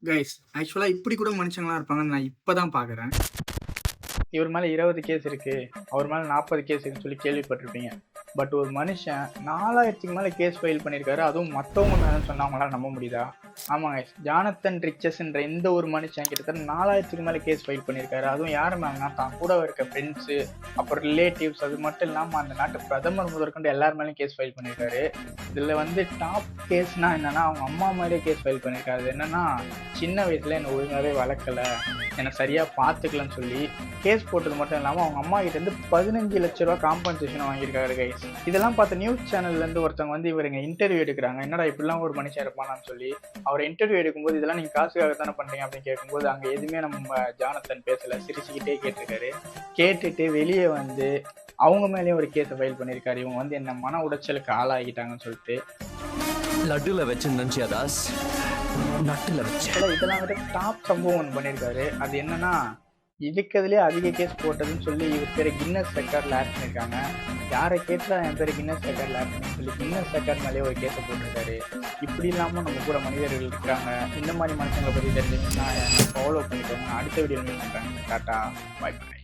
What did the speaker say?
Guys ஆக்சுவலா இப்படி கூட மனுஷங்களா இருப்பாங்கன்னு நான் இப்பதான் பாக்குறேன். இவர் மேலே 20 கேஸ் இருக்குது, அவர் மேலே 40 கேஸ் இருக்குன்னு சொல்லி கேள்விப்பட்டிருப்பீங்க. பட் ஒரு மனுஷன் 4000க்கு மேலே கேஸ் ஃபைல் பண்ணியிருக்காரு, அதுவும் மற்றவங்க மேலேன்னு சொன்னால் அவங்களால நம்ப முடியுதா? ஆமாங்க, ஜானத்தன் ரிச்சஸ்ன்ற இந்த ஒரு மனுஷன் கிட்டத்தட்ட 4000க்கு மேலே கேஸ் ஃபைல் பண்ணியிருக்காரு. அதுவும் யார் மேலேனா தான் கூட இருக்க ஃப்ரெண்ட்ஸு, அப்புறம் ரிலேட்டிவ்ஸ், அது மட்டும் இல்லாமல் அந்த நாட்டு பிரதமர் முதற்கொண்டு எல்லார் மேலேயும் கேஸ் ஃபைல் பண்ணியிருக்காரு. இதில் வந்து டாப் கேஸ்னால் என்னென்னா அவங்க அம்மா மேலே கேஸ் ஃபைல் பண்ணியிருக்காரு. என்னென்னா சின்ன வயசில் என்னை ஒழுங்காகவே வளர்க்கலை, என்னை சரியாக பார்த்துக்கலன்னு சொல்லி கேஸ் போட்டது மட்டும் இல்லாமல் அவங்க அம்மா கிட்டேருந்து 15 லட்ச ரூபா காம்பன்சேஷன் வாங்கியிருக்காரு கைஸ். இதெல்லாம் பார்த்து நியூஸ் சேனல்லேருந்து ஒருத்தவங்க வந்து இவருங்க இன்டர்வியூ எடுக்கிறாங்க, என்னடா இப்படிலாம் ஒரு மனுஷன் இருப்பானான்னு சொல்லி. அவர் இன்டர்வியூ எடுக்கும்போது இதெல்லாம் நீங்கள் காசுக்காக தானே பண்ணுறீங்க அப்படின்னு கேட்கும்போது அங்கே எதுவுமே நம்ம ஜானத்தன் பேசலை, சிரிச்சுக்கிட்டே கேட்டிருக்காரு. கேட்டுட்டு வெளியே வந்து அவங்க மேலேயும் ஒரு கேஸை ஃபைல் பண்ணியிருக்காரு. இவங்க வந்து என்ன மன உடைச்சலுக்கு ஆளாகிட்டாங்கன்னு சொல்லிட்டு. லட்டுல வச்சு நினைச்சியா தாஸ்? நட்டுல வச்சு. இதெல்லாம் வந்து டாப் சம்பவம் ஒன்று பண்ணியிருக்காரு. அது என்னன்னா இருக்கிறதுலே அதிக கேஸ் போட்டதுன்னு சொல்லி இவர் பேர் கின்னஸ் ரெக்கார்டில் ஆட் பண்ணியிருக்காங்க. யாரை கேட்டா என் பேர் கின்னஸ் ரெக்கார்டில் ஆட் பண்ணி சொல்லி கின்னஸ் ரெக்கார்ட் மேலேயே ஒரு கேஸை போட்டிருக்காரு. இப்படி இல்லாமல் நம்ம கூட மனிதர்கள் இருக்காங்க. இந்த மாதிரி மனுஷங்களை பற்றி தெரிஞ்சுன்னா ஃபாலோ பண்ணிக்கோங்க. அடுத்த வீடியோ மீட் பண்ணுறாங்க. டாட்டா, பாய் பாய்.